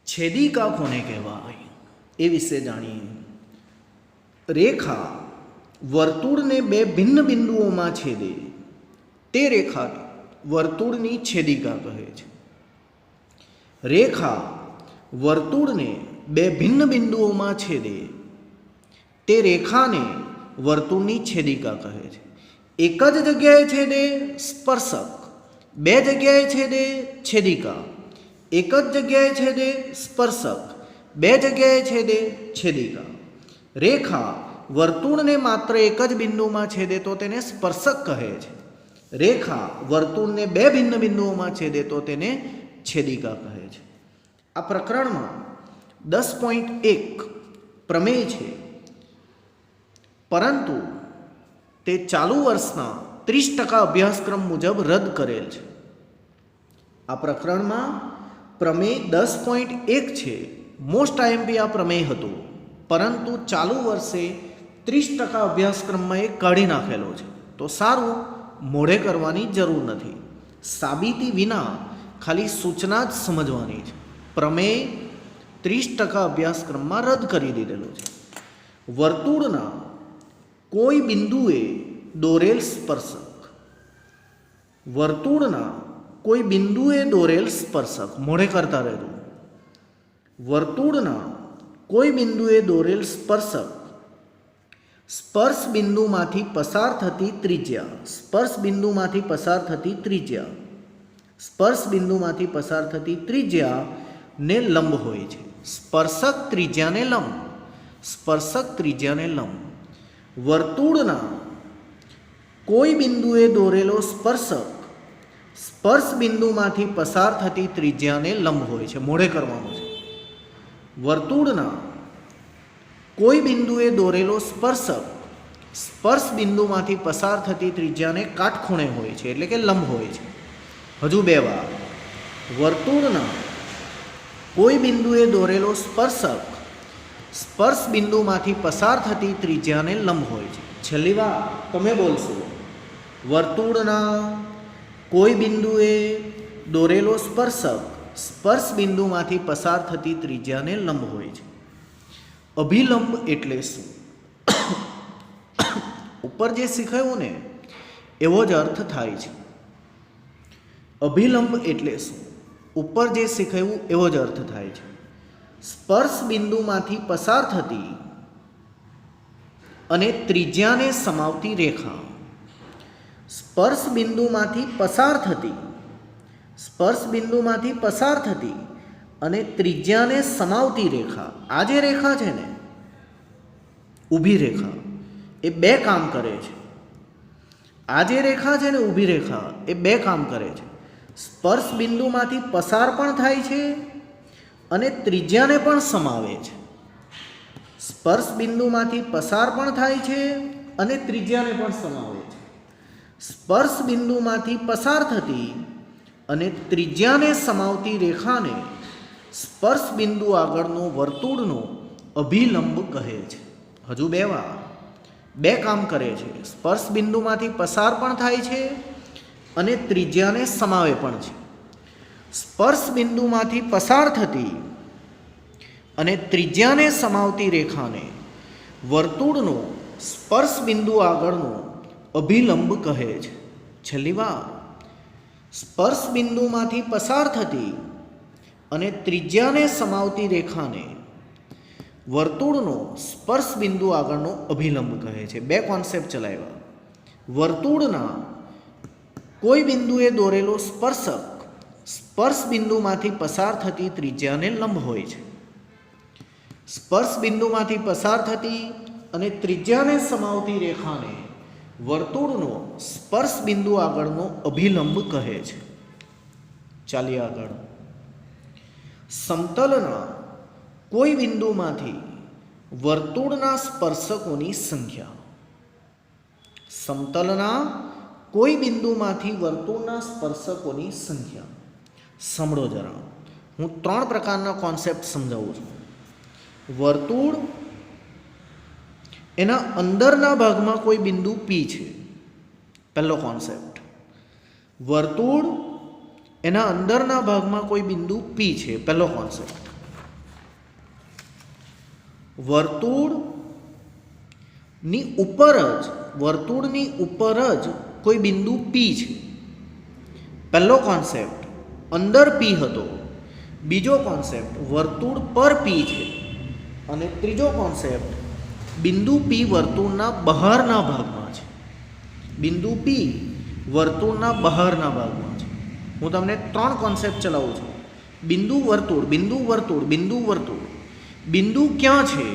छेदिका कोने कहेवाय ए विषे जाणीए। रेखा वर्तुळने बे भिन्न बिंदुओमां छेदे ते रेखा वर्तुळनी छेदिका कहे छे। रेखा वर्तुळने बे भिन्न बिंदुओमां छेदे ते रेखाने वर्तुळनी छेदिका कहे छे। एक ज जग्याए छेदे स्पर्शक, बे जग्याए छेदे छेदिका, एक ज जग्याए छेदे स्पर्शक, बे जग्याए छेदे छेदिका। रेखा वर्तुळने मात्र एक ज बिंदुमां छेदे तो तेने स्पर्शक कहे छे। रेखा वर्तुळने बे भिन्न बिंदुओमां छेदे तो तेने छेदिका कहे छे। आ प्रकरणमां 10.1 प्रमेय छे, परंतु ते चालू वर्षना 30% अभ्यासक्रम मुजब रद्द करेल छे। आ प्रकरणमां प्रमेय 10.1 छे, मोस्ट आईएमपी आ प्रमेय हतो, परंतु चालू वर्षे 30% अभ्यासक्रममां ए काढी नाखेलो छे। तो सारू, मोढे करवानी जरूर नथी, साबीती विना खाली सूचना ज समजवानी छे। प्रमेय 30% अभ्यासक्रममां रद्द करी दीधेलो छे। वर्तुळना कोई बिंदुए दोरेल स्पर्शक, वर्तुळना कोई बिंदुए दोरेल स्पर्शक, मोढे करता रहेजो। वर्तुळना कोई बिंदुए दोरेल स्पर्शक स्पर्श बिंदुमांथी पसार थती त्रिज्या, स्पर्श बिंदुमांथी पसार थती त्रिज्या, स्पर्श बिंदुमांथी पसार थती त्रिज्या ने लंब होय छे। स्पर्शक त्रिज्या ने लंब, स्पर्शक त्रिज्या ने लंब। वर्तुळना कोई बिंदुए दोरेलो स्पर्शक स्पर्श बिंदुमांथी पसार थती त्रिज्या ने लंब होय छे। मोढे करवानुं छे। वर्तुळना कोई बिंदुए दोरेलो स्पर्शक स्पर्श बिंदुमांथी पसार थती त्रिज्या ने काटखूणे होय छे, एटले के लंब होय छे। हजू बे वार। वर्तुळना कोई बिंदुए दोरेलो स्पर्शक स्पर्श बिंदुमांथी पसार थती त्रिज्या ने लंब होय छे। छेल्ली वार तमे बोलशो। वर्तुळना कोई बिंदुए दोरेलो स्पर्शक स्पर्श बिंदुमांथी पसार थती त्रिज्या ने लंब होय छे। अभिलंब एटले शुं? उपर जे शीखाव्युं ने एवो ज अर्थ थाय छे। अभिलंब एटले शुं? उपर जे शीखाव्युं एवो ज अर्थ थाय छे। स्पर्श बिंदुमांथी पसार थती अने त्रिज्याने समावती रेखा। स्पर्श बिंदुमांथी पसार थती, स्पर्श बिंदुमांथी पसार थती अने त्रिज्याने समावती रेखा। आ जे रेखा छे ने ऊभी रेखा, ए बे काम करे छे। आ जे रेखा छे ने ऊभी रेखा, ए बे काम करे छे। स्पर्श बिंदुमांथी पसार पण थाय छे अने त्रिज्याने पण समावे छे। स्पर्श बिंदुमांथी पसार पण थाय छे अने त्रिज्याने पण समावे छे। स्पर्श बिंदुमांथी पसार थती अने त्रिज्याने समावती रेखाने स्पर्श बिंदु आगळनो वर्तुळनो अभिलंब कहे छे। हजू बे वार। बे काम करे छे। स्पर्श बिंदुमांथी पसार पण थाय छे अने त्रिज्याने समावे पण छे। स्पर्श बिंदुमांथी पसार थती अने त्रिज्याने समावती रेखाने वर्तुळनो स्पर्श बिंदु आगळनो अभिलंब कहे छे। छेल्ली वार। स्पर्श बिंदुमांथी पसार थती अने त्रिज्याने समावती रेखाने वर्तुळनो स्पर्श बिंदु आगळनो अभिलंब कहे छे। बे कॉन्सेप्ट चलाव्या। वर्तुळना कोई बिंदुए दोरेलो स्पर्शक स्पर्श बिंदुमांथी पसार थती त्रिज्याने लंब होय छे। स्पर्श बिंदुमांथी पसार थती अने त्रिज्याने समावती रेखाने वर्तुळनो स्पर्श बिंदु आगळनो अभिलंब कहे छे। चालीए आगळ। समतलना कोई बिंदुमांथी वर्तुळना स्पर्शकोनी संख्या। समतलना कोई बिंदुमांथी वर्तुळना स्पर्शकोनी संख्या। समझो जरा। हूँ 3 प्रकारना कॉन्सेप्ट समजावुं छुं। वर्तुळ एना अंदरना भागमां कोई बिंदु पी छे, पहलो कॉन्सेप्ट। वर्तुळ एना अंदरना भागमां कोई बिंदु पी छे, पहलो कॉन्सेप्ट। વર્તુળની ઉપર જ કોઈ બિંદુ પી છે. પહેલો કોન્સેપ્ટ અંદર પી હતો, બીજો કોન્સેપ્ટ વર્તુળ પર પી છે, અને ત્રીજો કોન્સેપ્ટ બિંદુ પી વર્તુળના બહારના ભાગમાં છે. બિંદુ પી વર્તુળના બહારના ભાગમાં છે. હું તમને 3 કોન્સેપ્ટ ચલાવું છું. બિંદુ વર્તુળ, બિંદુ વર્તુળ, બિંદુ વર્તુળ. બિંદુ ક્યાં છે?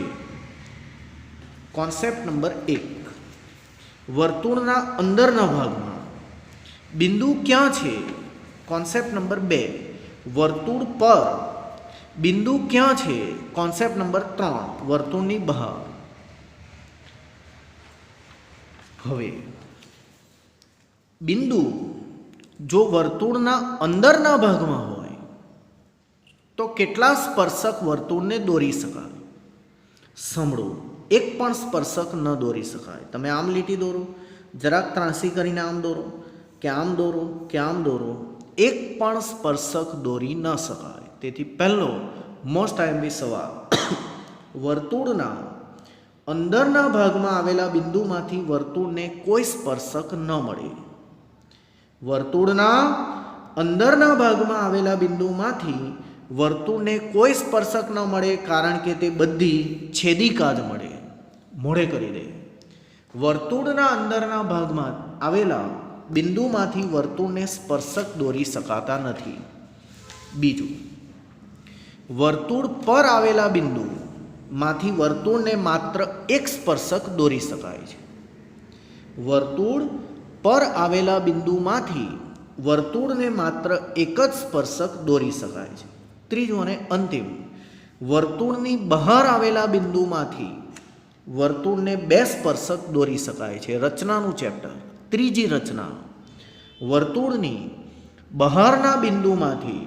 કોન્સેપ્ટ નંબર 1, વર્તુળના અંદરના ભાગમાં. બિંદુ ક્યાં છે? કોન્સેપ્ટ નંબર 2, વર્તુળ પર. બિંદુ ક્યાં છે? કોન્સેપ્ટ નંબર 3, વર્તુળની બહાર. હવે બિંદુ જો વર્તુળના અંદરના ભાગમાં હોય તો કેટલા સ્પર્શક વર્તુળને દોરી શકાય? સાંભળો, એક પણ સ્પર્શક ન દોરી શકાય. તમે આમ લીટી દોરો, જરાક ત્રાંસી કરીને આમ દોરો, કે આમ દોરો, કે આમ દોરો, એક પણ સ્પર્શક દોરી ન શકાય. તેથી પહેલો મોસ્ટ આઈએમપી સવાલ, વર્તુળના અંદરના ભાગમાં આવેલા બિંદુમાંથી વર્તુળને કોઈ સ્પર્શક ન મળે. વર્તુળના અંદરના ભાગમાં આવેલા બિંદુમાંથી વર્તુળને કોઈ સ્પર્શક ન મળે, કારણ કે તે બધી છેદિકા જ મળે. મોઢે કરી દે. વર્તુળના અંદરના ભાગમાં આવેલા બિંદુમાંથી વર્તુળને સ્પર્શક દોરી શકાતા નથી. બીજું, વર્તુળ પર આવેલા બિંદુમાંથી વર્તુળને માત્ર એક સ્પર્શક દોરી શકાય છે. વર્તુળ પર આવેલા બિંદુમાંથી વર્તુળને માત્ર એક જ સ્પર્શક દોરી શકાય છે. ત્રીજું અને અંતિમ, વર્તુળની બહાર આવેલા બિંદુમાંથી વર્તુળને 2 સ્પર્શક દોરી શકાય છે. રચનાનું ચેપ્ટર, ત્રીજી રચના. વર્તુળની બહારના બિંદુમાંથી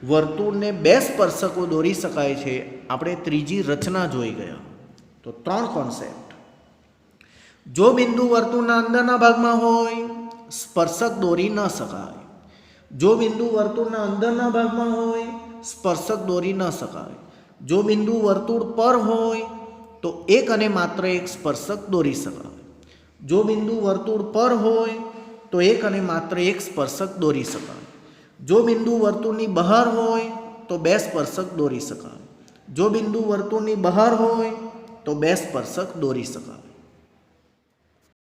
વર્તુળને 2 સ્પર્શકો દોરી શકાય છે. આપણે ત્રીજી રચના જોઈ ગયા. તો 3 કોન્સેપ્ટ. જો બિંદુ વર્તુળના અંદરના ભાગમાં હોય, સ્પર્શક દોરી ન શકાય. જો બિંદુ વર્તુળના અંદરના ભાગમાં હોય, સ્પર્શક દોરી ન શકાય. જો બિંદુ વર્તુળ પર હોય તો એક અને માત્ર એક સ્પર્શક દોરી શકાય. જો બિંદુ વર્તુળ પર હોય તો એક અને માત્ર એક સ્પર્શક દોરી શકાય. જો બિંદુ વર્તુળની બહાર હોય તો 2 સ્પર્શક દોરી શકાય. જો બિંદુ વર્તુળની બહાર હોય તો 2 સ્પર્શક દોરી શકાય.